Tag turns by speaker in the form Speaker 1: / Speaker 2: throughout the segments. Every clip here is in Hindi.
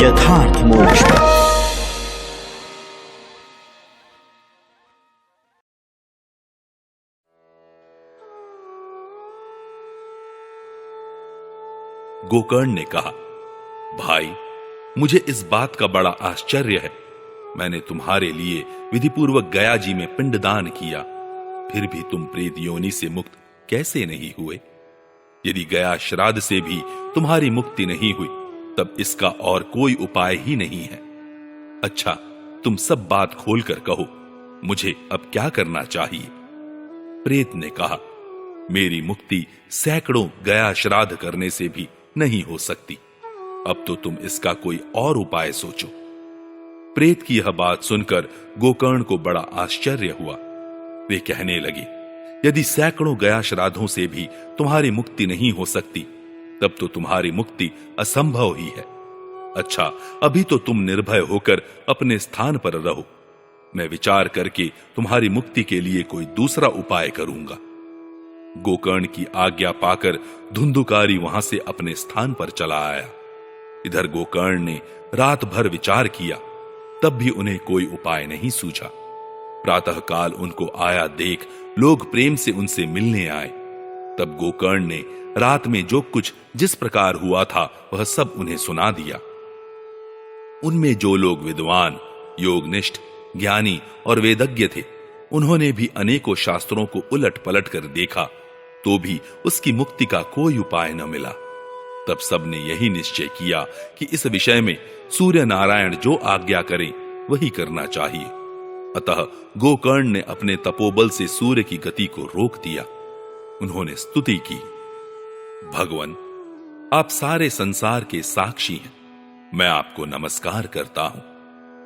Speaker 1: यथार्थ मोक्ष पथ।
Speaker 2: गोकर्ण ने कहा, भाई, मुझे इस बात का बड़ा आश्चर्य है। मैंने तुम्हारे लिए विधिपूर्वक गया जी में पिंडदान किया, फिर भी तुम प्रेत योनि से मुक्त कैसे नहीं हुए? यदि गया श्राद्ध से भी तुम्हारी मुक्ति नहीं हुई, तब इसका और कोई उपाय ही नहीं है। अच्छा, तुम सब बात खोलकर कहो, मुझे अब क्या करना चाहिए? प्रेत ने कहा, मेरी मुक्ति सैकड़ों गया श्राद्ध करने से भी नहीं हो सकती। अब तो तुम इसका कोई और उपाय सोचो। प्रेत की यह बात सुनकर गोकर्ण को बड़ा आश्चर्य हुआ। वे कहने लगे, यदि सैकड़ों गया श्राद्धों से भी तुम्हारी मुक्ति नहीं हो सकती, तब तो तुम्हारी मुक्ति असंभव ही है। अच्छा, अभी तो तुम निर्भय होकर अपने स्थान पर रहो। मैं विचार करके तुम्हारी मुक्ति के लिए कोई दूसरा उपाय करूंगा। गोकर्ण की आज्ञा पाकर धुंधुकारी वहां से अपने स्थान पर चला आया। इधर गोकर्ण ने रात भर विचार किया, तब भी उन्हें कोई उपाय नहीं सूझा। प्रातःकाल उनको आया देख लोग प्रेम से उनसे मिलने आए। तब गोकर्ण ने रात में जो कुछ जिस प्रकार हुआ था वह सब उन्हें सुना दिया। उनमें जो लोग विद्वान, योगनिष्ठ, ज्ञानी और वेदज्ञ थे, उन्होंने भी अनेकों शास्त्रों को उलट पलट कर देखा, तो भी उसकी मुक्ति का कोई उपाय न मिला। तब सबने यही निश्चय किया कि इस विषय में सूर्य नारायण जो आज्ञा करें वही करना चाहिए। अतः गोकर्ण ने अपने तपोबल से सूर्य की गति को रोक दिया। उन्होंने स्तुति की, भगवान, आप सारे संसार के साक्षी हैं। मैं आपको नमस्कार करता हूं।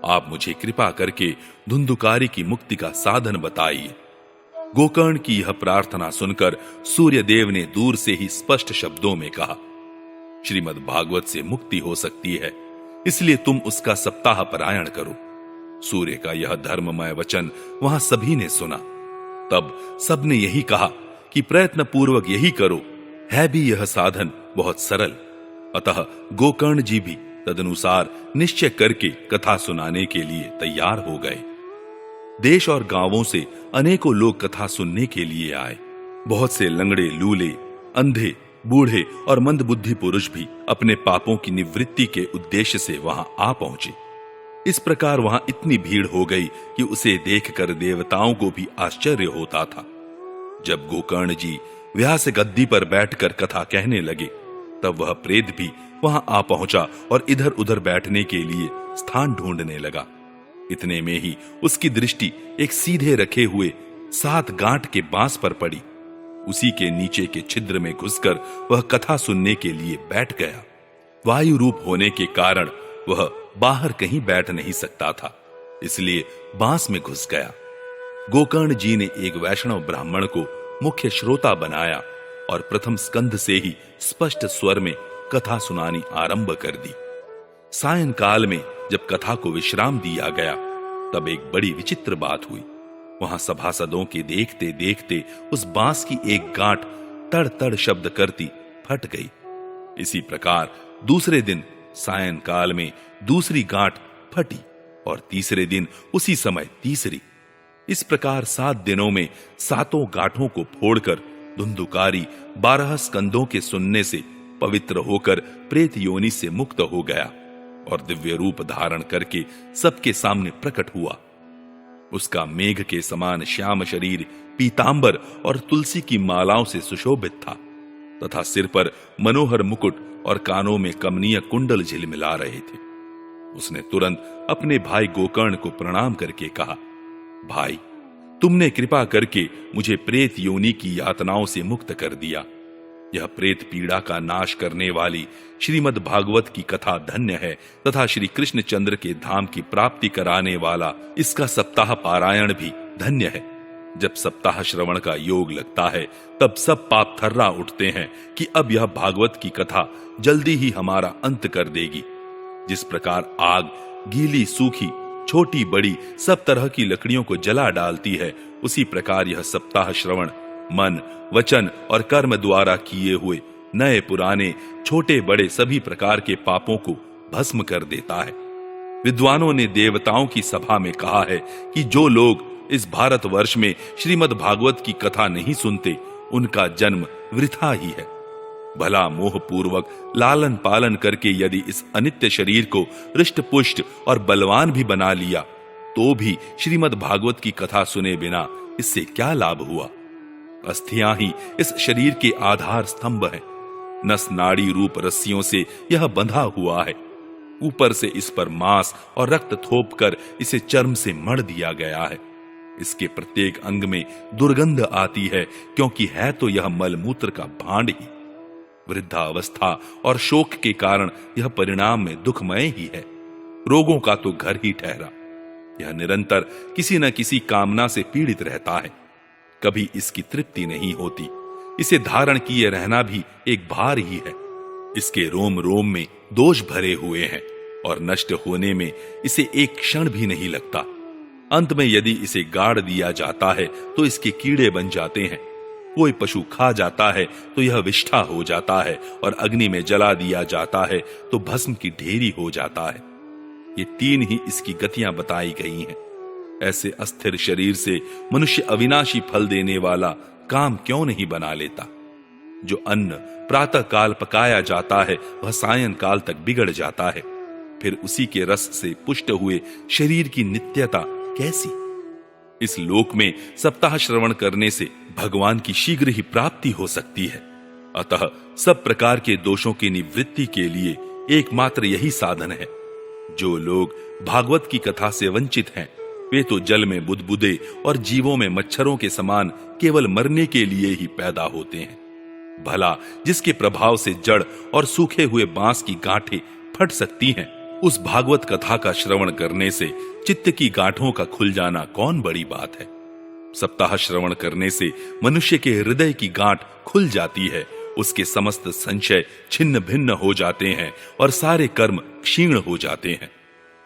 Speaker 2: आप मुझे कृपा करके धुंधुकारी की मुक्ति का साधन बताइए। गोकर्ण की यह प्रार्थना सुनकर सूर्यदेव ने दूर से ही स्पष्ट शब्दों में कहा, श्रीमद् भागवत से मुक्ति हो सकती है, इसलिए तुम उसका सप्ताह पारायण करो। सूर्य का यह धर्ममय वचन वहां सभी ने सुना। तब सबने यही कहा कि प्रयत्न पूर्वक यही करो, है भी यह साधन बहुत सरल। अतः गोकर्ण जी भी तदनुसार निश्चय करके कथा सुनाने के लिए तैयार हो गए। देश और गांवों से अनेकों लोग कथा सुनने के लिए आए। बहुत से लंगड़े, लूले, अंधे, बूढ़े और मंदबुद्धि पुरुष भी अपने पापों की निवृत्ति के उद्देश्य से वहां आ पहुंचे। इस प्रकार वहां इतनी भीड़ हो गई कि उसे देखकर देवताओं को भी आश्चर्य होता था। जब गोकर्ण जी व्यास गद्दी पर बैठकर कथा कहने लगे, तब वह प्रेत भी वहां आ पहुंचा और इधर उधर बैठने के लिए स्थान ढूंढने लगा। इतने में ही उसकी दृष्टि एक सीधे रखे हुए 7 गांठ के बांस पर पड़ी। उसी के नीचे के छिद्र में घुसकर वह कथा सुनने के लिए बैठ गया। वायु रूप होने के कारण वह बाहर कहीं बैठ नहीं सकता था, इसलिए बांस में घुस गया। गोकर्ण जी ने एक वैष्णव ब्राह्मण को मुख्य श्रोता बनाया और प्रथम स्कंध से ही स्पष्ट स्वर में कथा सुनानी आरंभ कर दी। सायंकाल में जब कथा को विश्राम दिया गया, तब एक बड़ी विचित्र बात हुई। वहां सभासदों के देखते देखते उस बांस की एक गांठ तड़ तड़ शब्द करती फट गई। इसी प्रकार दूसरे दिन सायंकाल में दूसरी गांठ फटी और तीसरे दिन उसी समय तीसरी। इस प्रकार 7 दिनों में 7 गांठों को फोड़कर धुंधुकारी 12 स्कंदों के सुनने से पवित्र होकर प्रेत योनि से मुक्त हो गया और दिव्य रूप धारण करके सबके सामने प्रकट हुआ। उसका मेघ के समान श्याम शरीर पीतांबर और तुलसी की मालाओं से सुशोभित था तथा सिर पर मनोहर मुकुट और कानों में कमनीय कुंडल झिलमिला रहे थे। उसने तुरंत अपने भाई गोकर्ण को प्रणाम करके कहा, भाई, तुमने कृपा करके मुझे प्रेत योनि की यातनाओं से मुक्त कर दिया। यह प्रेत पीड़ा का नाश करने वाली श्रीमद् भागवत की कथा धन्य है तथा श्री कृष्ण चंद्र के धाम की प्राप्ति कराने वाला इसका सप्ताह पारायण भी धन्य है। जब सप्ताह श्रवण का योग लगता है, तब सब पाप थर्रा उठते हैं कि अब यह भागवत की कथा जल्दी ही हमारा अंत कर देगी। जिस प्रकार आग गीली, सूखी, छोटी बड़ी सब तरह की लकड़ियों को जला डालती है, उसी प्रकार यह सप्ताह श्रवण मन, वचन और कर्म द्वारा किए हुए नए पुराने छोटे बड़े सभी प्रकार के पापों को भस्म कर देता है। विद्वानों ने देवताओं की सभा में कहा है कि जो लोग इस भारतवर्ष में श्रीमद् भागवत की कथा नहीं सुनते, उनका जन्म वृथा ही है। भला मोह पूर्वक लालन पालन करके यदि इस अनित्य शरीर को हृष्ट पुष्ट और बलवान भी बना लिया, तो भी श्रीमद् भागवत की कथा सुने बिना इससे क्या लाभ हुआ। अस्थियां ही इस शरीर के आधार स्तंभ हैं। नस नाड़ी रूप रस्सियों से यह बंधा हुआ है। ऊपर से इस पर मांस और रक्त थोप कर इसे चर्म से मढ़ दिया गया है। इसके प्रत्येक अंग में दुर्गंध आती है, क्योंकि है तो यह मलमूत्र का भांड ही। वृद्धावस्था और शोक के कारण यह परिणाम में दुखमय ही है। रोगों का तो घर ही ठहरा। यह निरंतर किसी न किसी कामना से पीड़ित रहता है। कभी इसकी तृप्ति नहीं होती। इसे धारण किए रहना भी एक भार ही है। इसके रोम रोम में दोष भरे हुए हैं और नष्ट होने में इसे एक क्षण भी नहीं लगता। अंत में यदि इसे गाड़ दिया जाता है तो इसके कीड़े बन जाते हैं। कोई पशु खा जाता है तो यह विष्ठा हो जाता है, और अग्नि में जला दिया जाता है तो भस्म की ढेरी हो जाता है। ये तीन ही इसकी गतियां बताई गई हैं। ऐसे अस्थिर शरीर से मनुष्य अविनाशी फल देने वाला काम क्यों नहीं बना लेता। जो अन्न प्रातः काल पकाया जाता है वह सायं काल तक बिगड़ जाता है। फिर उसी के रस से पुष्ट हुए शरीर की नित्यता कैसी। इस लोक में सप्ताह श्रवण करने से भगवान की शीघ्र ही प्राप्ति हो सकती है। अतः सब प्रकार के दोषों की निवृत्ति के लिए एकमात्र यही साधन है। जो लोग भागवत की कथा से वंचित हैं, वे तो जल में बुदबुदे और जीवों में मच्छरों के समान केवल मरने के लिए ही पैदा होते हैं। भला जिसके प्रभाव से जड़ और सूखे हुए बांस की गांठें फट सकती हैं, उस भागवत कथा का श्रवण करने से चित्त की गांठों का खुल जाना कौन बड़ी बात है। सप्ताह श्रवण करने से मनुष्य के हृदय की गांठ खुल जाती है। उसके समस्त संशय छिन्न भिन्न हो जाते हैं और सारे कर्म क्षीण हो जाते हैं।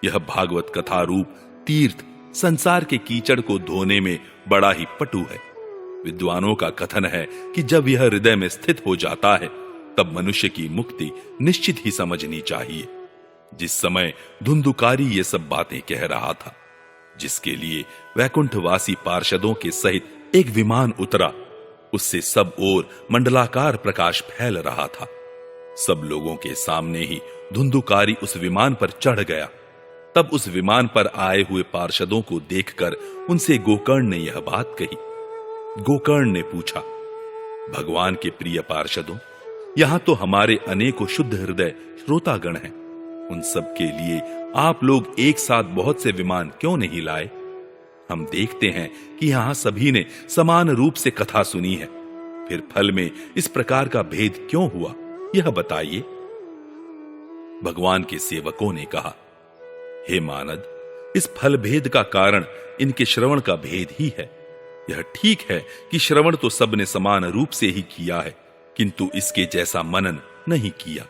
Speaker 2: यह भागवत कथा रूप तीर्थ संसार के कीचड़ को धोने में बड़ा ही पटु है। विद्वानों का कथन है कि जब यह हृदय में स्थित हो जाता है, तब मनुष्य की मुक्ति निश्चित ही समझनी चाहिए। जिस समय धुंधुकारी ये सब बातें कह रहा था, जिसके लिए वैकुंठवासी पार्षदों के सहित एक विमान उतरा, उससे सब ओर मंडलाकार प्रकाश फैल रहा था। सब लोगों के सामने ही धुंधुकारी उस विमान पर चढ़ गया। तब उस विमान पर आए हुए पार्षदों को देखकर उनसे गोकर्ण ने यह बात कही। गोकर्ण ने पूछा, भगवान के प्रिय पार्षदों, यहां तो हमारे अनेकों शुद्ध हृदय श्रोतागण हैं। उन सब के लिए आप लोग एक साथ बहुत से विमान क्यों नहीं लाए? हम देखते हैं कि यहां सभी ने समान रूप से कथा सुनी है, फिर फल में इस प्रकार का भेद क्यों हुआ, यह बताइए। भगवान के सेवकों ने कहा, हे मानद, इस फल भेद का कारण इनके श्रवण का भेद ही है। यह ठीक है कि श्रवण तो सबने समान रूप से ही किया है, किंतु इसके जैसा मनन नहीं किया।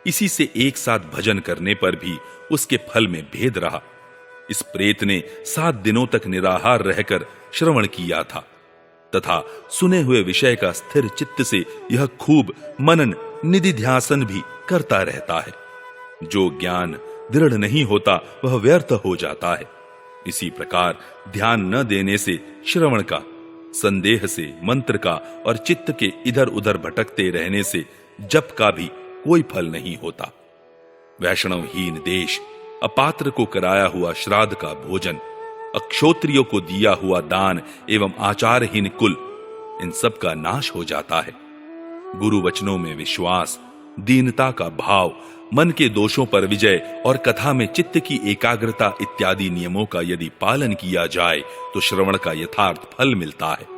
Speaker 2: इसी से एक साथ भजन करने पर भी उसके फल में भेद रहा। इस प्रेत ने 7 दिनों तक निराहार रहकर श्रवण किया था, तथा सुने हुए विषय का स्थिर चित्त से यह खूब मनन निधिध्यासन भी करता रहता है। जो ज्ञान दृढ़ नहीं होता वह व्यर्थ हो जाता है। इसी प्रकार ध्यान न देने से श्रवण का, संदेह से मंत्र का और चित्त के इधर उधर भटकते रहने से जप का भी कोई फल नहीं होता। वैष्णवहीन देश, अपात्र को कराया हुआ श्राद्ध का भोजन, अक्षोत्रियों को दिया हुआ दान एवं आचारहीन कुल, इन सब का नाश हो जाता है। गुरु वचनों में विश्वास, दीनता का भाव, मन के दोषों पर विजय और कथा में चित्त की एकाग्रता इत्यादि नियमों का यदि पालन किया जाए तो श्रवण का यथार्थ फल मिलता है।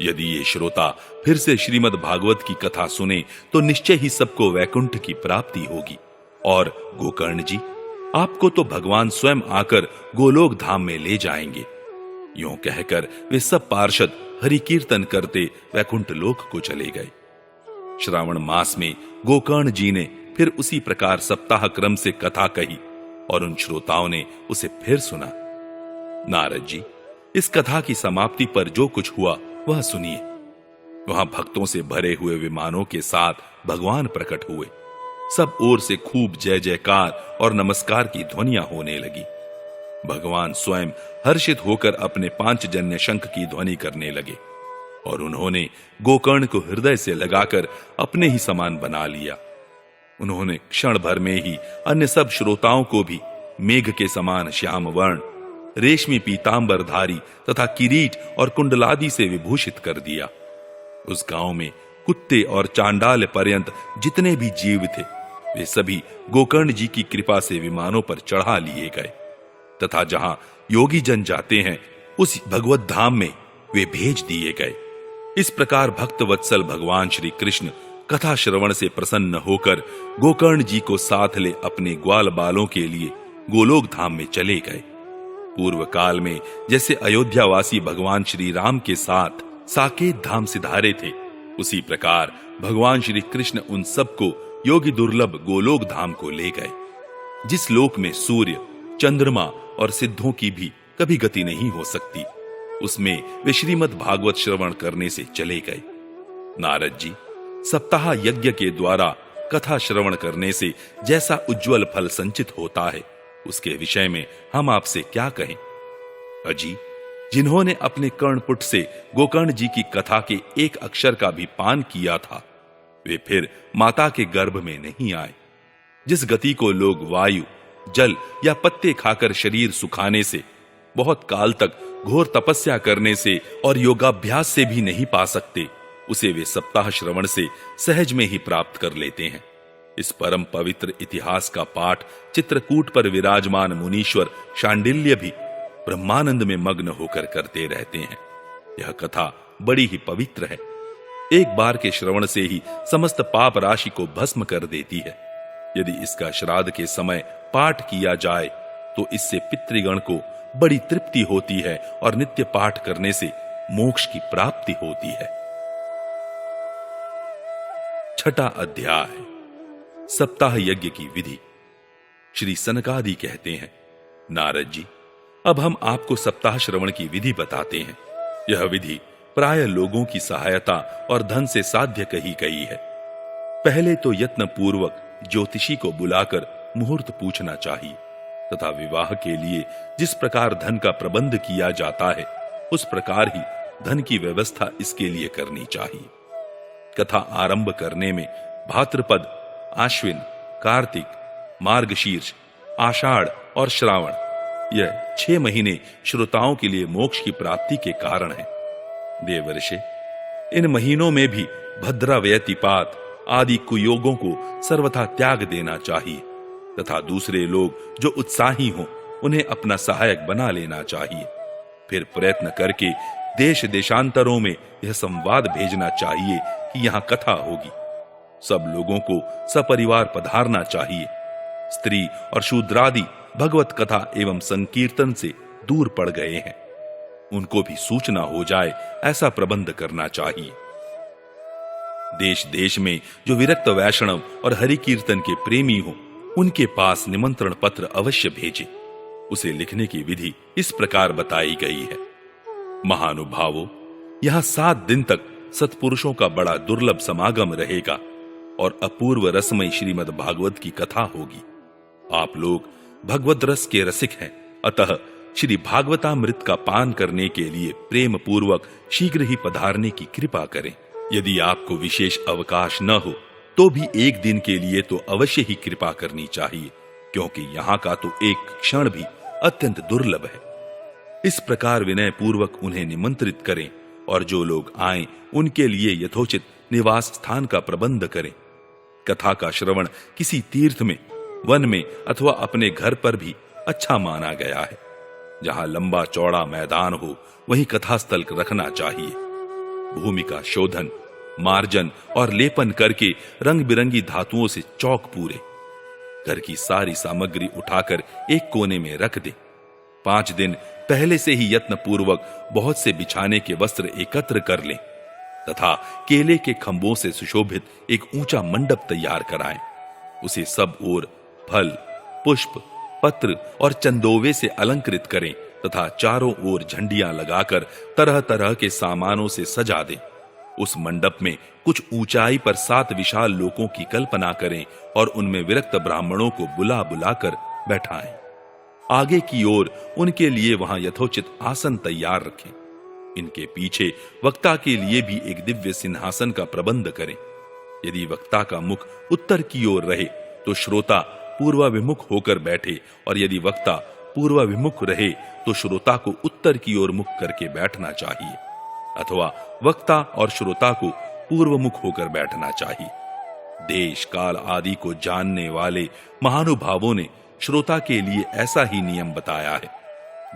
Speaker 2: यदि ये श्रोता फिर से श्रीमद् भागवत की कथा सुने तो निश्चय ही सबको वैकुंठ की प्राप्ति होगी। और गोकर्ण जी, आपको तो भगवान स्वयं आकर गोलोक धाम में ले जाएंगे। यूं कहकर वे सब पार्षद हरि कीर्तन करते वैकुंठ लोक को चले गए। श्रावण मास में गोकर्ण जी ने फिर उसी प्रकार सप्ताह क्रम से कथा कही और उन श्रोताओं ने उसे फिर सुना। नारद जी, इस कथा की समाप्ति पर जो कुछ हुआ वह सुनिए। वहां भक्तों से भरे हुए विमानों के साथ भगवान प्रकट हुए। सब ओर से खूब जय जयकार और नमस्कार की ध्वनियां होने लगी। भगवान स्वयं हर्षित होकर अपने पांचजन्य शंख की ध्वनि करने लगे और उन्होंने गोकर्ण को हृदय से लगाकर अपने ही समान बना लिया। उन्होंने क्षण भर में ही अन्य सब श्रोताओं को भी मेघ के समान श्याम वर्ण, रेशमी पीतांबरधारी तथा किरीट और कुंडलादि से विभूषित कर दिया। उस गांव में कुत्ते और चांडाल पर्यंत जितने भी जीव थे वे सभी गोकर्ण जी की कृपा से विमानों पर चढ़ा लिए गए तथा जहां योगी जन जाते हैं उस भगवत धाम में वे भेज दिए गए। इस प्रकार भक्त वत्सल भगवान श्री कृष्ण कथा श्रवण से प्रसन्न होकर गोकर्ण जी को साथ ले अपने ग्वाल बालों के लिए गोलोक धाम में चले गए। पूर्व काल में जैसे अयोध्यावासी भगवान श्री राम के साथ साकेत धाम सिधारे थे, उसी प्रकार भगवान श्री कृष्ण उन सबको योगी दुर्लभ गोलोक धाम को ले गए, जिस लोक में सूर्य, चंद्रमा और सिद्धों की भी कभी गति नहीं हो सकती। उसमें वे श्रीमद् भागवत श्रवण करने से चले गए। नारद जी, सप्ताह यज्ञ के द्वारा कथा श्रवण करने से जैसा उज्जवल फल संचित होता है, उसके विषय में हम आपसे क्या कहें। अजी, जिन्होंने अपने कर्णपुट से गोकर्ण जी की कथा के एक अक्षर का भी पान किया था, वे फिर माता के गर्भ में नहीं आए। जिस गति को लोग वायु, जल या पत्ते खाकर शरीर सुखाने से, बहुत काल तक घोर तपस्या करने से और योगाभ्यास से भी नहीं पा सकते, उसे वे सप्ताह श्रवण से सहज में ही प्राप्त कर लेते हैं। इस परम पवित्र इतिहास का पाठ चित्रकूट पर विराजमान मुनीश्वर शांडिल्य भी ब्रह्मानंद में मग्न होकर करते रहते हैं। यह कथा बड़ी ही पवित्र है। एक बार के श्रवण से ही समस्त पाप राशि को भस्म कर देती है। यदि इसका श्राद्ध के समय पाठ किया जाए तो इससे पितृगण को बड़ी तृप्ति होती है और नित्य पाठ करने से मोक्ष की प्राप्ति होती है। छठा अध्याय, सप्ताह यज्ञ की विधि। श्री सनकादि कहते हैं, नारद जी, अब हम आपको सप्ताह श्रवण की विधि बताते हैं। यह विधि प्राय लोगों की सहायता और धन से साध्य कही गई है। पहले तो यत्न पूर्वक ज्योतिषी को बुलाकर मुहूर्त पूछना चाहिए तथा विवाह के लिए जिस प्रकार धन का प्रबंध किया जाता है उस प्रकार ही धन की व्यवस्था इसके लिए करनी चाहिए। कथा आरंभ करने में भाद्रपद, आश्विन, कार्तिक, मार्गशीर्ष, आषाढ़ और श्रावण, यह 6 महीने श्रोताओं के लिए मोक्ष की प्राप्ति के कारण हैं। देवर्षि, इन महीनों में भी भद्राव्यतिपात आदि कुयोगों को सर्वथा त्याग देना चाहिए तथा दूसरे लोग जो उत्साही हों उन्हें अपना सहायक बना लेना चाहिए। फिर प्रयत्न करके देश देशांतरों में यह संवाद भेजना चाहिए कि यहां कथा होगी। सब लोगों को सपरिवार पधारना चाहिए। स्त्री और शूद्रादि भगवत कथा एवं संकीर्तन से दूर पड़ गए हैं, उनको भी सूचना हो जाए ऐसा प्रबंध करना चाहिए। देश देश में जो विरक्त वैष्णव और हरि कीर्तन के प्रेमी हो उनके पास निमंत्रण पत्र अवश्य भेजें। उसे लिखने की विधि इस प्रकार बताई गई है। महानुभावों, यहां 7 दिन तक सत्पुरुषों का बड़ा दुर्लभ समागम रहेगा और अपूर्व रसमय श्रीमद् भागवत की कथा होगी। आप लोग भगवत रस के रसिक हैं, अतः श्री भागवतामृत का पान करने के लिए प्रेम पूर्वक शीघ्र ही पधारने की कृपा करें। यदि आपको विशेष अवकाश न हो तो भी एक दिन के लिए तो अवश्य ही कृपा करनी चाहिए, क्योंकि यहाँ का तो एक क्षण भी अत्यंत दुर्लभ है। इस प्रकार विनय पूर्वक उन्हें निमंत्रित करें और जो लोग आएं उनके लिए यथोचित निवास स्थान का प्रबंध करें। कथा का श्रवण किसी तीर्थ में, वन में अथवा अपने घर पर भी अच्छा माना गया है। जहां लंबा चौड़ा मैदान हो वहीं कथास्थल रखना चाहिए। भूमि का शोधन, मार्जन और लेपन करके रंग बिरंगी धातुओं से चौक पूरे। घर की सारी सामग्री उठाकर एक कोने में रख दे। 5 दिन पहले से ही यत्न पूर्वक बहुत से बिछाने के वस्त्र एकत्र कर लें तथा केले के खंभों से सुशोभित एक ऊंचा मंडप तैयार कराएं। उसे सब ओर फल, पुष्प, पत्र और चंदोवे से अलंकृत करें तथा चारों ओर झंडियां लगाकर तरह तरह के सामानों से सजा दें। उस मंडप में कुछ ऊंचाई पर 7 विशाल लोकों की कल्पना करें और उनमें विरक्त ब्राह्मणों को बुला बुलाकर बैठाएं। आगे की ओर उनके लिए वहां यथोचित आसन तैयार रखें। इनके पीछे वक्ता के लिए भी एक दिव्य सिंहासन का प्रबंध करें। यदि वक्ता का मुख उत्तर की ओर रहे तो श्रोता पूर्वाभिमुख होकर बैठे, और यदि वक्ता पूर्वाभिमुख रहे तो श्रोता को उत्तर की ओर मुख करके बैठना चाहिए, अथवा वक्ता और श्रोता को पूर्वमुख होकर बैठना चाहिए। देश काल आदि को जानने वाले महानुभावों ने श्रोता के लिए ऐसा ही नियम बताया है,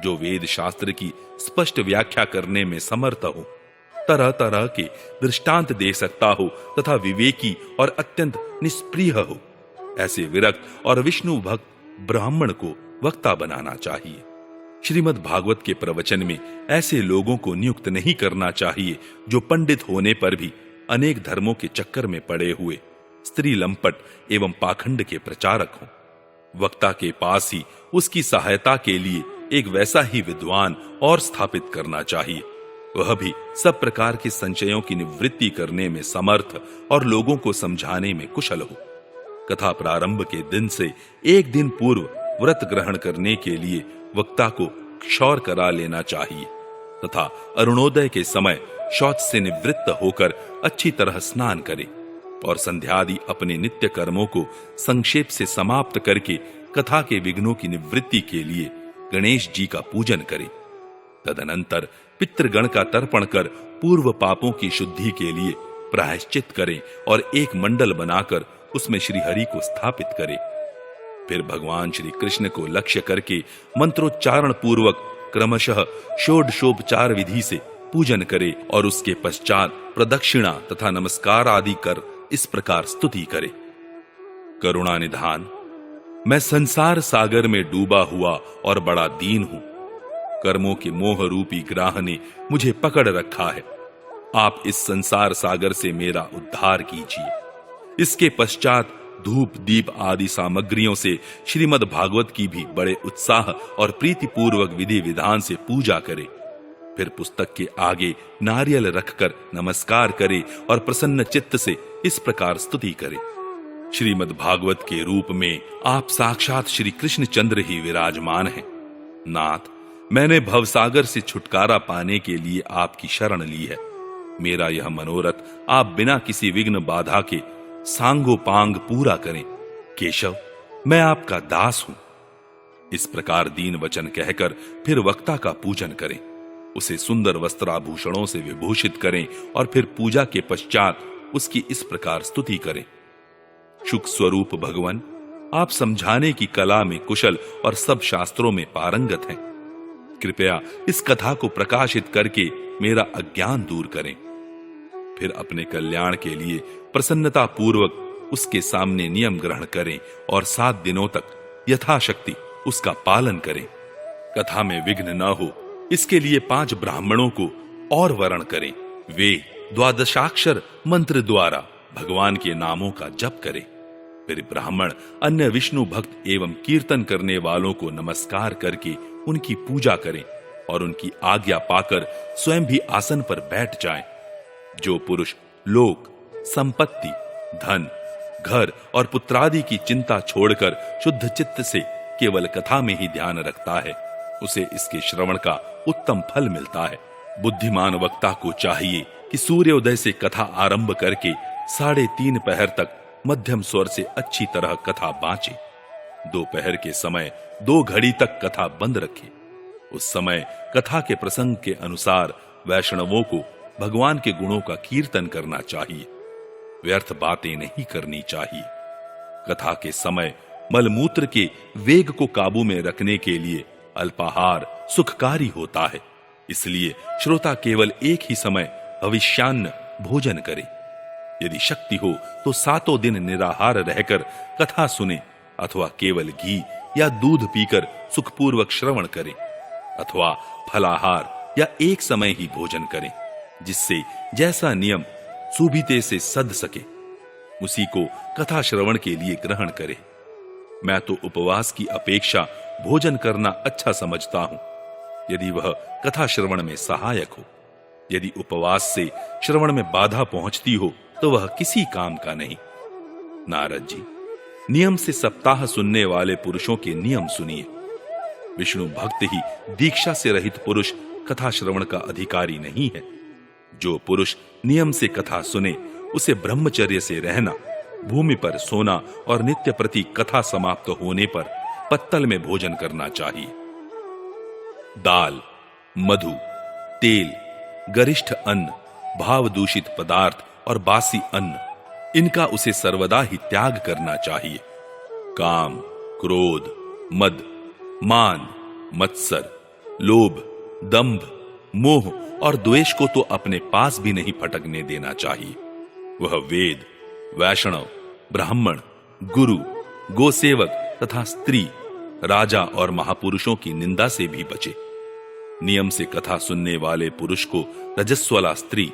Speaker 2: जो वेद शास्त्र की स्पष्ट व्याख्या करने में समर्थ हो, तरह तरह के दृष्टांत दे सकता हो तथा विवेकी और अत्यंत निष्प्रिय हो। ऐसे विरक्त और विष्णु भक्त ब्राह्मण को वक्ता बनाना चाहिए। श्रीमद् भागवत के प्रवचन में ऐसे लोगों को नियुक्त नहीं करना चाहिए जो पंडित होने पर भी अनेक धर्मों के चक्कर में पड़े हुए स्त्री लंपट एवं पाखंड के प्रचारक हों। वक्ता के पास ही उसकी सहायता के लिए एक वैसा ही विद्वान और स्थापित करना चाहिए, वह भी सब प्रकार के संशयों की निवृत्ति करने में समर्थ और लोगों को समझाने में कुशल हो। कथा प्रारंभ के दिन से एक दिन पूर्व व्रत ग्रहण करने के लिए वक्ता को क्षौर करा लेना चाहिए तथा अरुणोदय के समय शौच से निवृत्त होकर अच्छी तरह स्नान करे और संध्यादि अपने नित्य कर्मों को संक्षेप से समाप्त करके कथा के विघ्नों की निवृत्ति के लिए गणेश जी का पूजन करे। तदनंतर पितृगण का तर्पण कर पूर्व पापों की शुद्धि के लिए प्रायश्चित करे और एक मंडल बनाकर उसमें श्री हरि को स्थापित करे। फिर भगवान श्री कृष्ण को लक्ष्य करके मंत्रोच्चारण पूर्वक क्रमशः षोडशोपचार विधि से पूजन करे और उसके पश्चात प्रदक्षिणा तथा नमस्कार आदि कर इस प्रकार स्तुति करे। करुणा निधान, मैं संसार सागर में डूबा हुआ और बड़ा दीन हूं। कर्मों के मोह रूपी ग्राह ने मुझे पकड़ रखा है। आप इस संसार सागर से मेरा उद्धार कीजिए। इसके पश्चात धूप दीप आदि सामग्रियों से श्रीमद् भागवत की भी बड़े उत्साह और प्रीतिपूर्वक विधि विधान से पूजा करे। फिर पुस्तक के आगे नारियल रखकर नमस्कार करे और प्रसन्न चित्त से इस प्रकार स्तुति करे। श्रीमद् भागवत के रूप में आप साक्षात श्री कृष्णचंद्र ही विराजमान हैं। नाथ, मैंने भवसागर से छुटकारा पाने के लिए आपकी शरण ली है। मेरा यह मनोरथ आप बिना किसी विघ्न बाधा के सांगोपांग पूरा करें। केशव, मैं आपका दास हूं। इस प्रकार दीन वचन कहकर फिर वक्ता का पूजन करें, उसे सुंदर वस्त्राभूषणों से विभूषित करें और फिर पूजा के पश्चात उसकी इस प्रकार स्तुति करें। शुक स्वरूप भगवान, आप समझाने की कला में कुशल और सब शास्त्रों में पारंगत हैं। कृपया इस कथा को प्रकाशित करके मेरा अज्ञान दूर करें। फिर अपने कल्याण के लिए प्रसन्नता पूर्वक उसके सामने नियम ग्रहण करें और 7 दिनों तक यथाशक्ति उसका पालन करें। कथा में विघ्न न हो इसके लिए 5 ब्राह्मणों को और वरण करें। वे 12 मंत्र द्वारा भगवान के नामों का जप करें। फिर ब्राह्मण अन्य विष्णु भक्त एवं कीर्तन करने वालों को नमस्कार करके उनकी पूजा करें और उनकी आज्ञा पाकर स्वयं भी आसन पर बैठ जाएं। जो पुरुष लोक, संपत्ति, धन, घर और पुत्रादि की चिंता छोड़कर शुद्ध चित्त से केवल कथा में ही ध्यान रखता है, उसे इसके श्रवण का उत्तम फल मिलता है। बुद्धिमान वक्ता को चाहिए कि सूर्योदय से कथा आरंभ करके 3:30 पहर तक मध्यम स्वर से अच्छी तरह कथा बांचे। दोपहर के समय 2 घड़ी तक कथा बंद रखे। उस समय कथा के प्रसंग के अनुसार वैष्णवों को भगवान के गुणों का कीर्तन करना चाहिए। व्यर्थ बातें नहीं करनी चाहिए। कथा के समय मलमूत्र के वेग को काबू में रखने के लिए अल्पाहार सुखकारी होता है, इसलिए श्रोता केवल एक ही समय भविष्यान्न भोजन करे। यदि शक्ति हो तो 7 दिन निराहार रहकर कथा सुने अथवा केवल घी या दूध पीकर सुखपूर्वक श्रवण करे अथवा फलाहार या एक समय ही भोजन करें, जिससे जैसा नियम सुविधे से सध सके उसी को कथा श्रवण के लिए ग्रहण करे। मैं तो उपवास की अपेक्षा भोजन करना अच्छा समझता हूं, यदि वह कथा श्रवण में सहायक हो। यदि उपवास से श्रवण में बाधा पहुंचती हो तो वह किसी काम का नहीं। नारद जी, नियम से सप्ताह सुनने वाले पुरुषों के नियम सुनिए। विष्णु भक्त ही दीक्षा से रहित पुरुष कथा श्रवण का अधिकारी नहीं है। जो पुरुष नियम से कथा सुने उसे ब्रह्मचर्य से रहना, भूमि पर सोना और नित्य प्रति कथा समाप्त होने पर पत्तल में भोजन करना चाहिए। दाल, मधु, तेल, गरिष्ठ अन्न, भाव दूषित पदार्थ और बासी अन्न, इनका उसे सर्वदा ही त्याग करना चाहिए। काम, क्रोध, मद, मान, मत्सर, लोभ, दंभ, मोह और द्वेष को तो अपने पास भी नहीं फटकने देना चाहिए। वह वेद, वैष्णव, ब्राह्मण, गुरु, गोसेवक तथा स्त्री, राजा और महापुरुषों की निंदा से भी बचे। नियम से कथा सुनने वाले पुरुष को रजस्वला स्त्री,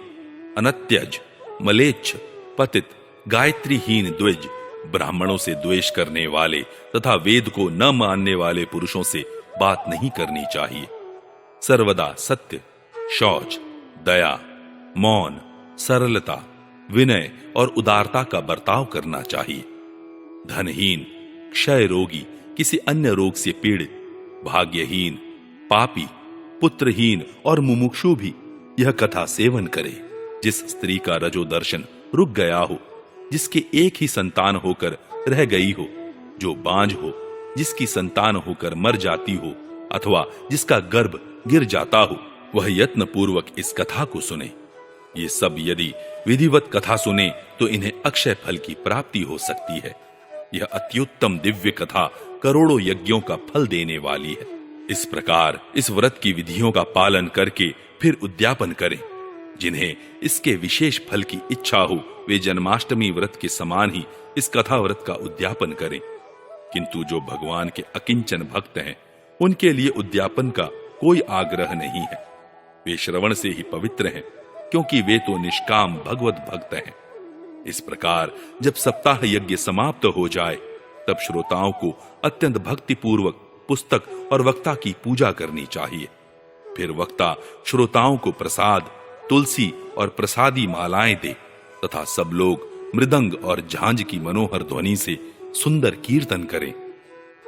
Speaker 2: अनत्यज, मलेच्छ, पतित, गायत्रीहीन द्विज, ब्राह्मणों से द्वेष करने वाले तथा वेद को न मानने वाले पुरुषों से बात नहीं करनी चाहिए। सर्वदा सत्य, शौच, दया, मौन, सरलता, विनय और उदारता का बर्ताव करना चाहिए। धनहीन, क्षय रोगी, किसी अन्य रोग से पीड़ित, भाग्यहीन, पापी, पुत्रहीन और मुमुक्षु भी यह कथा सेवन करे। जिस स्त्री का रजो दर्शन रुक गया हो, जिसके एक ही संतान होकर रह गई हो, जो बांझ हो, जिसकी संतान होकर मर जाती हो अथवा जिसका गर्भ गिर जाता हो, वह यत्न पूर्वक इस कथा को सुने। ये सब यदि विधिवत कथा सुने तो इन्हें अक्षय फल की प्राप्ति हो सकती है। यह अत्युत्तम दिव्य कथा करोड़ों यज्ञों का फल देने वाली है। इस प्रकार इस व्रत की विधियों का पालन करके फिर उद्यापन करें। जिन्हें इसके विशेष फल की इच्छा हो वे जन्माष्टमी व्रत के समान ही इस कथा व्रत का उद्यापन करें। किंतु जो भगवान के अकिंचन भक्त हैं, उनके लिए उद्यापन का कोई आग्रह नहीं है। वे श्रवण से ही पवित्र हैं, क्योंकि वे तो निष्काम भगवत भक्त हैं। इस प्रकार जब सप्ताह यज्ञ समाप्त हो जाए, तब श्रोताओं को अत्यंत भक्ति पूर्वक पुस्तक और वक्ता की पूजा करनी चाहिए। फिर वक्ता श्रोताओं को प्रसाद, तुलसी और प्रसादी मालाएं दे तथा सब लोग मृदंग और झांझ की मनोहर ध्वनि से सुंदर कीर्तन करें।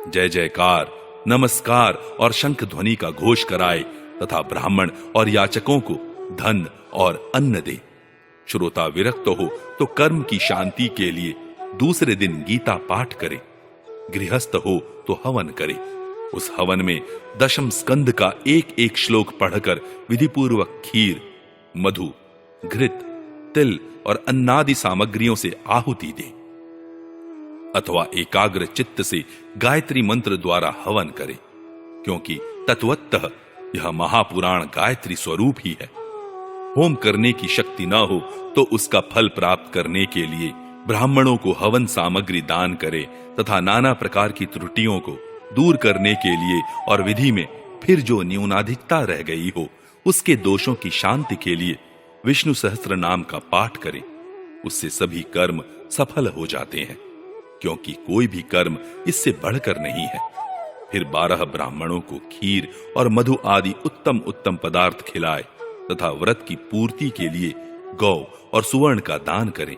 Speaker 2: जय जयकार, नमस्कार और शंख ध्वनि का घोष कराए तथा ब्राह्मण और याचकों को धन और अन्न दे। श्रोता विरक्त हो तो कर्म की शांति के लिए दूसरे दिन गीता पाठ करे। गृहस्थ हो तो हवन करे। उस हवन में दशम स्कंद का एक एक श्लोक पढ़कर विधिपूर्वक खीर, मधु, घृत, तिल और अन्नादि सामग्रियों से आहुति दे अथवा एकाग्र चित्त से गायत्री मंत्र द्वारा हवन करे, क्योंकि तत्वतः यह महापुराण गायत्री स्वरूप ही है। होम करने की शक्ति न हो तो उसका फल प्राप्त करने के लिए ब्राह्मणों को हवन सामग्री दान करे तथा नाना प्रकार की त्रुटियों को दूर करने के लिए और विधि में फिर जो न्यूनाधिकता रह गई हो उसके दोषों की शांति के लिए विष्णु सहस्त्र नाम का पाठ करें। उससे सभी कर्म सफल हो जाते हैं, क्योंकि कोई भी कर्म इससे बढ़कर नहीं है। फिर 12 ब्राह्मणों को खीर और मधु आदि उत्तम उत्तम पदार्थ खिलाए तथा व्रत की पूर्ति के लिए गौ और सुवर्ण का दान करें।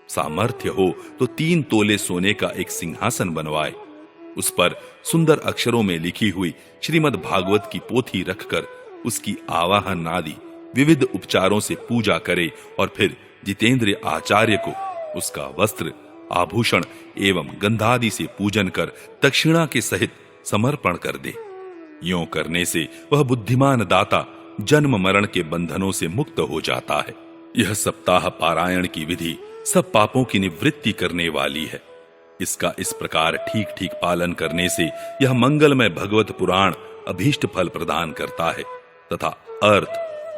Speaker 2: सामर्थ्य हो तो 3 तोले सोने का एक सिंहासन बनवाए, उस पर सुंदर अक्षरों में लिखी हुई श्रीमद् भागवत की पोथी रखकर उसकी आवाहन आदि विविध उपचारों से पूजा करे और फिर जितेंद्र आचार्य को उसका वस्त्र, आभूषण एवं गंधादि से पूजन कर दक्षिणा के सहित समर्पण कर दे। यों करने से वह बुद्धिमान दाता जन्म मरण के बंधनों से मुक्त हो जाता है। यह सप्ताह पारायण की विधि सब पापों की निवृत्ति करने वाली है। इसका इस प्रकार ठीक ठीक पालन करने से यह मंगलमय भगवत पुराण अभीष्ट फल प्रदान करता है तथा अर्थ,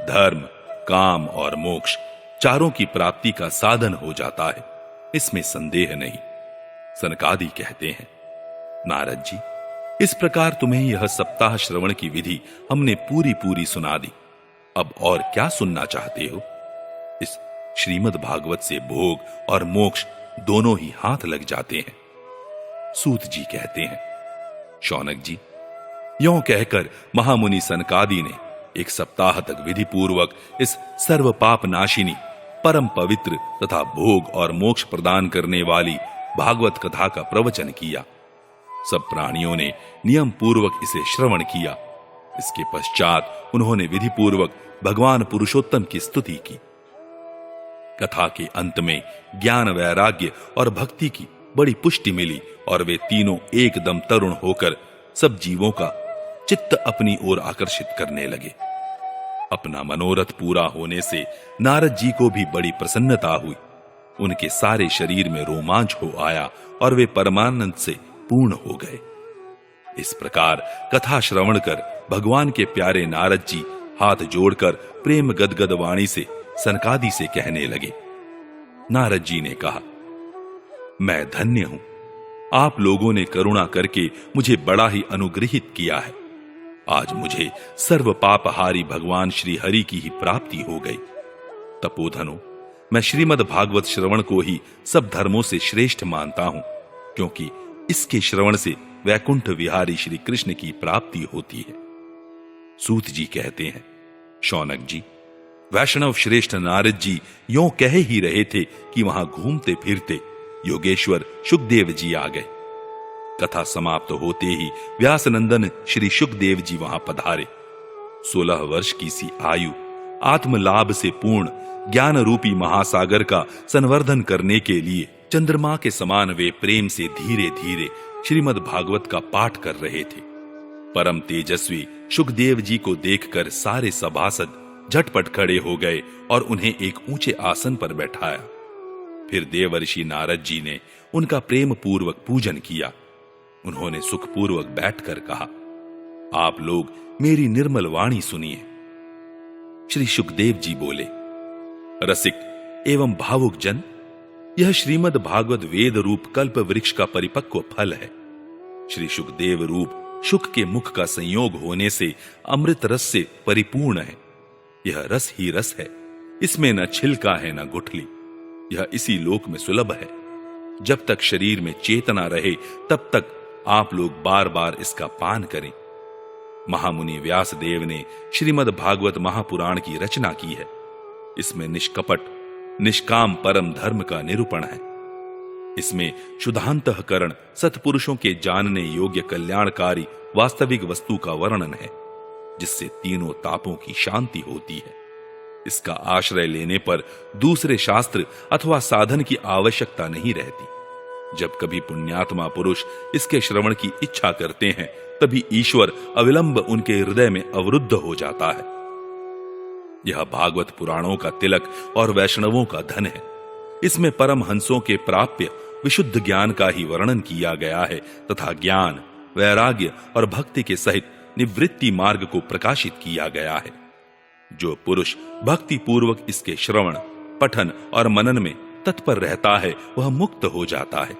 Speaker 2: धर्म, काम और मोक्ष चारों की प्राप्ति का साधन हो जाता है। इसमें संदेह नहीं। सनकादि कहते हैं, नारद जी, इस प्रकार तुम्हें यह सप्ताह श्रवण की विधि हमने पूरी पूरी सुना दी। अब और क्या सुनना चाहते हो? इस श्रीमद् भागवत से भोग और मोक्ष दोनों ही हाथ लग जाते हैं। सूत जी कहते हैं, शौनक जी, यों कहकर महामुनि सनकादि ने 1 सप्ताह तक विधि पूर्वक इस सर्व पाप नाशिनी, परम पवित्र तथा भोग और मोक्ष प्रदान करने वाली भागवत कथा का प्रवचन किया। सब प्राणियों ने नियम पूर्वक इसे श्रवण किया। इसके पश्चात उन्होंने विधि पूर्वक भगवान पुरुषोत्तम की स्तुति की। कथा के अंत में ज्ञान, वैराग्य और भक्ति की बड़ी पुष्टि मिली और वे तीनों एकदम तरुण होकर सब जीवों का चित्त अपनी ओर आकर्षित करने लगे। अपना मनोरथ पूरा होने से नारद जी को भी बड़ी प्रसन्नता हुई। उनके सारे शरीर में रोमांच हो आया और वे परमानंद से पूर्ण हो गए। इस प्रकार कथा श्रवण कर भगवान के प्यारे नारद जी हाथ जोड़कर प्रेम गदगद वाणी से सनकादि से कहने लगे। नारद जी ने कहा, मैं धन्य हूं, आप लोगों ने करुणा करके मुझे बड़ा ही अनुग्रहित किया है। आज मुझे सर्व पापहारी भगवान श्री हरि की ही प्राप्ति हो गई। तपोधनो, मैं श्रीमद् भागवत श्रवण को ही सब धर्मों से श्रेष्ठ मानता हूं, क्योंकि इसके श्रवण से वैकुंठ विहारी श्री कृष्ण की प्राप्ति होती है। सूत जी कहते हैं, शौनक जी, वैष्णव श्रेष्ठ नारद जी यों कह ही रहे थे कि वहां घूमते फिरते योगेश्वर शुकदेव जी आ गए। कथा समाप्त होते ही व्यासनंदन श्री शुकदेव जी वहां पधारे। 16 वर्ष की सी आयु, आत्मलाभ से पूर्ण ज्ञान रूपी महासागर का संवर्धन करने के लिए चंद्रमा के समान वे प्रेम से धीरे धीरे श्रीमद् भागवत का पाठ कर रहे थे। परम तेजस्वी शुकदेव जी को देखकर सारे सभासद झटपट खड़े हो गए और उन्हें एक ऊंचे आसन पर बैठाया। फिर देवर्षि नारद जी ने उनका प्रेम पूर्वक पूजन किया। उन्होंने सुखपूर्वक बैठकर कहा, आप लोग मेरी निर्मल वाणी सुनिए। श्री शुकदेव जी बोले, रसिक एवं भावुक जन, यह श्रीमद् भागवत वेद रूप कल्प वृक्ष का परिपक्व फल है। श्री शुकदेव रूप शुक के मुख का संयोग होने से अमृत रस से परिपूर्ण है। यह रस ही रस है, इसमें न छिलका है न गुठली। यह इसी लोक में सुलभ है। जब तक शरीर में चेतना रहे तब तक आप लोग बार बार इसका पान करें। महामुनि व्यासदेव ने श्रीमद् भागवत महापुराण की रचना की है। इसमें निष्कपट निष्काम परम धर्म का निरूपण है। इसमें शुद्धांतःकरण सत्पुरुषों के जानने योग्य कल्याणकारी वास्तविक वस्तु का वर्णन है, जिससे तीनों तापों की शांति होती है। इसका आश्रय लेने पर दूसरे शास्त्र अथवा साधन की आवश्यकता नहीं रहती। जब कभी पुण्यात्मा पुरुष इसके श्रवण की इच्छा करते हैं, तभी ईश्वर अविलंब उनके हृदय में अवरुद्ध हो जाता है। यह भागवत पुराणों का तिलक और वैष्णवों का धन है। इसमें परम हंसों के प्राप्य विशुद्ध ज्ञान का ही वर्णन किया गया है तथा ज्ञान, वैराग्य और भक्ति के सहित निवृत्ति मार्ग को प्रकाशित किया गया है। जो पुरुष भक्ति पूर्वक इसके श्रवण, पठन और मनन में तत्पर रहता है, वह मुक्त हो जाता है।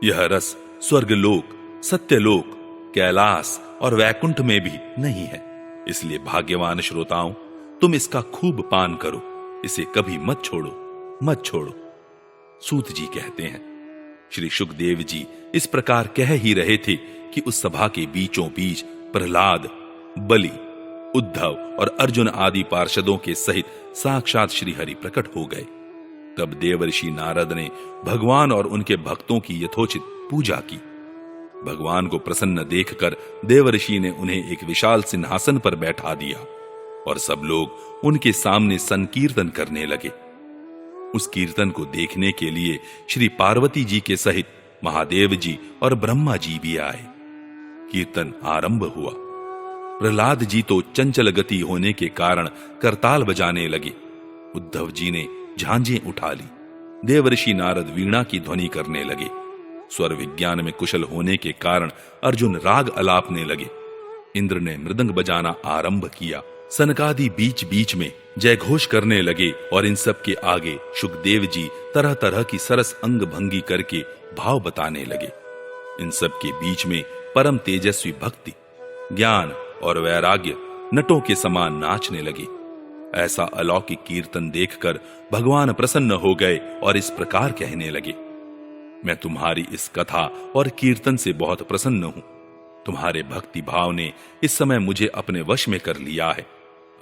Speaker 2: यह रस स्वर्गलोक, सत्यलोक, कैलाश और वैकुंठ में भी नहीं है। इसलिए भाग्यवान श्रोताओं, तुम इसका खूब पान करो, इसे कभी मत छोड़ो, मत छोड़ो। सूत जी कहते हैं, श्री शुकदेव जी इस प्रकार कह ही रहे थे कि उस सभा के बीचों बीच प्रहलाद, बलि, उद्धव और अर्जुन आदि पार्षदों के सहित साक्षात श्री हरि प्रकट हो गए। तब देवर्षि नारद ने भगवान और उनके भक्तों की यथोचित पूजा की। भगवान को प्रसन्न देखकर देवर्षि ने उन्हें एक विशाल सिंहासन पर बैठा दिया और सब लोग उनके सामने संकीर्तन करने लगे। उस कीर्तन को देखने के लिए श्री पार्वती जी के सहित महादेव जी और ब्रह्मा जी भी आए। कीर्तन आरंभ हुआ। प्रहलाद जी तो चंचल गति होने के कारण करताल बजाने लगे। उद्धव जी ने झांझें उठा ली। देवर्षि नारद वीणा की ध्वनि करने लगे। स्वर विज्ञान में कुशल होने के कारण अर्जुन राग अलापने लगे। इंद्र ने मृदंग बजाना आरंभ किया। सनकादि बीच बीच में जय घोष करने लगे और इन सब के आगे शुकदेव जी तरह तरह की सरस अंग भंगी करके भाव बताने लगे। इन सब के बीच में परम तेजस्वी भक्ति, ज्ञान और वैराग्य नटों के समान नाचने लगे। ऐसा अलौकिक कीर्तन देखकर भगवान प्रसन्न हो गए और इस प्रकार कहने लगे, मैं तुम्हारी इस कथा और कीर्तन से बहुत प्रसन्न हूं। तुम्हारे भक्ति भाव ने इस समय मुझे अपने वश में कर लिया है।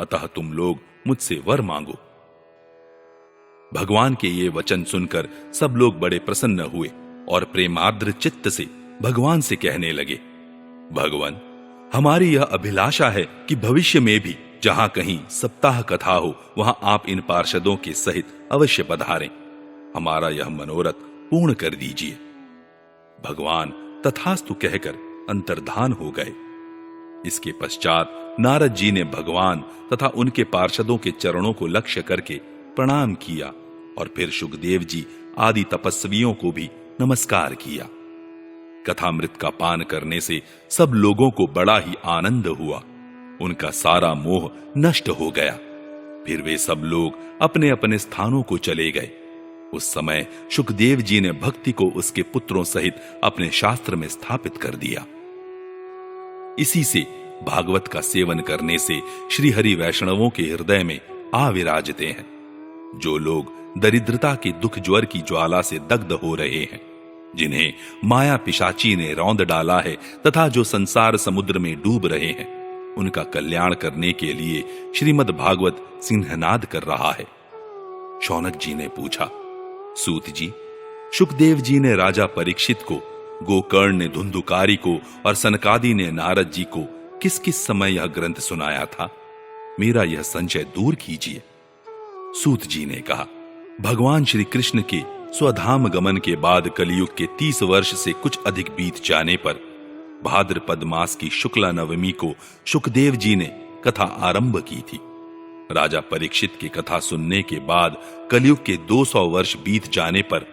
Speaker 2: अतः तुम लोग मुझसे वर मांगो। भगवान के ये वचन सुनकर सब लोग बड़े प्रसन्न हुए और प्रेमार्द्र चित्त से भगवान से कहने लगे, भगवान, हमारी यह अभिलाषा है कि भविष्य में भी जहां कहीं सप्ताह कथा हो वहां आप इन पार्षदों के सहित अवश्य पधारें। हमारा यह मनोरथ पूर्ण कर दीजिए। भगवान तथास्तु कहकर अंतर्धान हो गए। इसके पश्चात नारद जी ने भगवान तथा उनके पार्षदों के चरणों को लक्ष्य करके प्रणाम किया और फिर सुखदेव जी आदि तपस्वियों को भी नमस्कार किया। कथामृत का पान करने से सब लोगों को बड़ा ही आनंद हुआ। उनका सारा मोह नष्ट हो गया। फिर वे सब लोग अपने अपने स्थानों को चले गए। उस समय सुखदेव जी ने भक्ति को उसके पुत्रों सहित अपने शास्त्र में स्थापित कर दिया। इसी से भागवत का सेवन करने से श्रीहरि वैष्णवों के हृदय में आ विराजते हैं। जो लोग दरिद्रता के दुख ज्वर की ज्वाला से दग्ध हो रहे हैं, जिन्हें माया पिशाची ने रौंद डाला है तथा जो संसार समुद्र में डूब रहे हैं, उनका कल्याण करने के लिए श्रीमद् भागवत सिंहनाद कर रहा है। शौनक जी ने पूछा, सूत जी, सुखदेव जी ने राजा परीक्षित को, गोकर्ण ने धुंधुकारी को और सनकादि ने नारद जी को किस किस समय यह ग्रंथ सुनाया था? मेरा यह संशय दूर कीजिए। सूत जी ने कहा, भगवान श्री कृष्ण के स्वधाम गमन के बाद कलियुग के 30 वर्ष से कुछ अधिक बीत जाने पर भाद्रपद मास की शुक्ला नवमी को सुखदेव जी ने कथा आरंभ की थी। राजा परीक्षित की कथा सुनने के बाद कलियुग के 200 वर्ष बीत जाने पर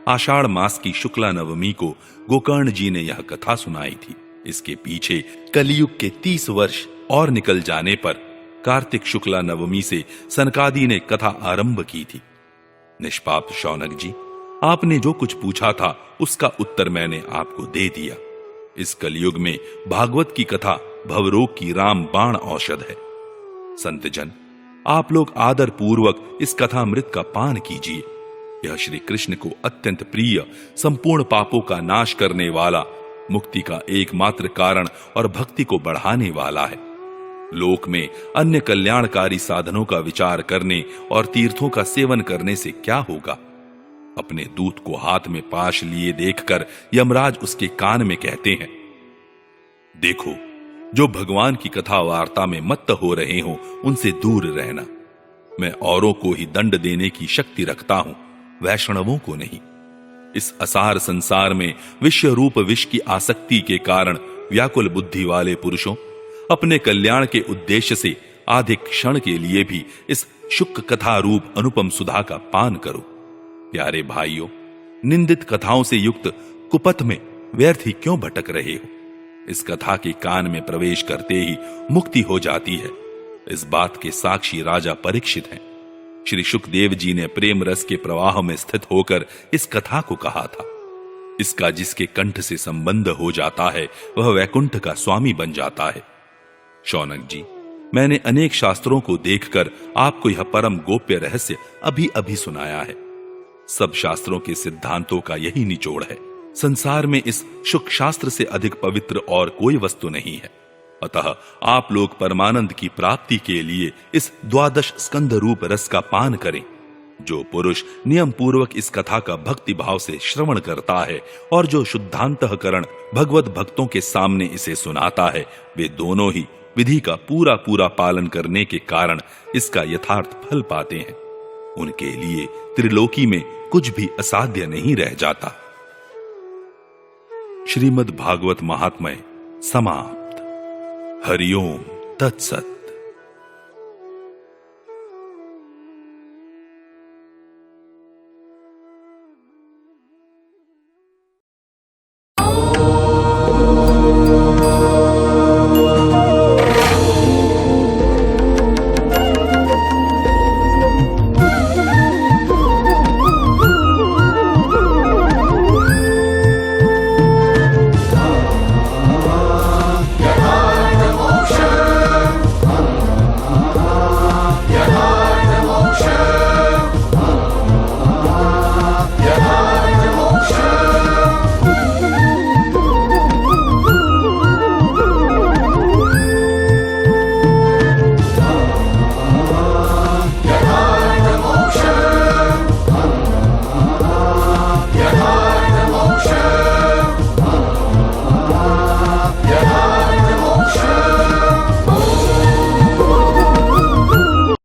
Speaker 2: आषाढ़ मास की शुक्ला नवमी को गोकर्ण जी ने यह कथा सुनाई थी। इसके पीछे कलियुग के 30 वर्ष और निकल जाने पर कार्तिक शुक्ला नवमी से सनकादि ने कथा आरंभ की थी। निष्पाप शौनक जी, आपने जो कुछ पूछा था उसका उत्तर मैंने आपको दे दिया। इस कलियुग में भागवत की कथा भवरोग की रामबाण औषध है। संतजन, आप लोग आदर पूर्वक इस कथामृत का पान कीजिए। यह श्री कृष्ण को अत्यंत प्रिय, संपूर्ण पापों का नाश करने वाला, मुक्ति का एकमात्र कारण और भक्ति को बढ़ाने वाला है। लोक में अन्य कल्याणकारी साधनों का विचार करने और तीर्थों का सेवन करने से क्या होगा? अपने दूत को हाथ में पाश लिए देखकर यमराज उसके कान में कहते हैं, देखो, जो भगवान की कथा वार्ता में मत्त हो रहे हो उनसे दूर रहना। मैं औरों को ही दंड देने की शक्ति रखता हूं, वैष्णवों को नहीं। इस असार संसार में विश्व रूप विष की आसक्ति के कारण व्याकुल बुद्धि वाले पुरुषों, अपने कल्याण के उद्देश्य से आधे क्षण के लिए भी इस शुक कथा रूप अनुपम सुधा का पान करो। प्यारे भाइयों, निंदित कथाओं से युक्त कुपथ में व्यर्थ ही क्यों भटक रहे हो? इस कथा के कान में प्रवेश करते ही मुक्ति हो जाती है। इस बात के साक्षी राजा परीक्षित हैं। श्री सुखदेव जी ने प्रेम रस के प्रवाह में स्थित होकर इस कथा को कहा था। इसका जिसके कंठ से संबंध हो जाता है वह वैकुंठ का स्वामी बन जाता है। शौनक जी, मैंने अनेक शास्त्रों को देखकर आपको यह परम गोप्य रहस्य अभी अभी सुनाया है। सब शास्त्रों के सिद्धांतों का यही निचोड़ है। संसार में इस शुक शास्त्र से अधिक पवित्र और कोई वस्तु नहीं है। अतः आप लोग परमानंद की प्राप्ति के लिए इस 12 स्कंध रूप रस का पान करें। जो पुरुष नियम पूर्वक इस कथा का भक्ति भाव से श्रवण करता है और जो शुद्धांतःकरण भगवत भक्तों के सामने इसे सुनाता है, वे दोनों ही विधि का पूरा पूरा पालन करने के कारण इसका यथार्थ फल पाते हैं। उनके लिए त्रिलोकी में कुछ भी असाध्य नहीं रह जाता। श्रीमद् भागवत महात्म्य समाप्त। हरिओम तत्सत।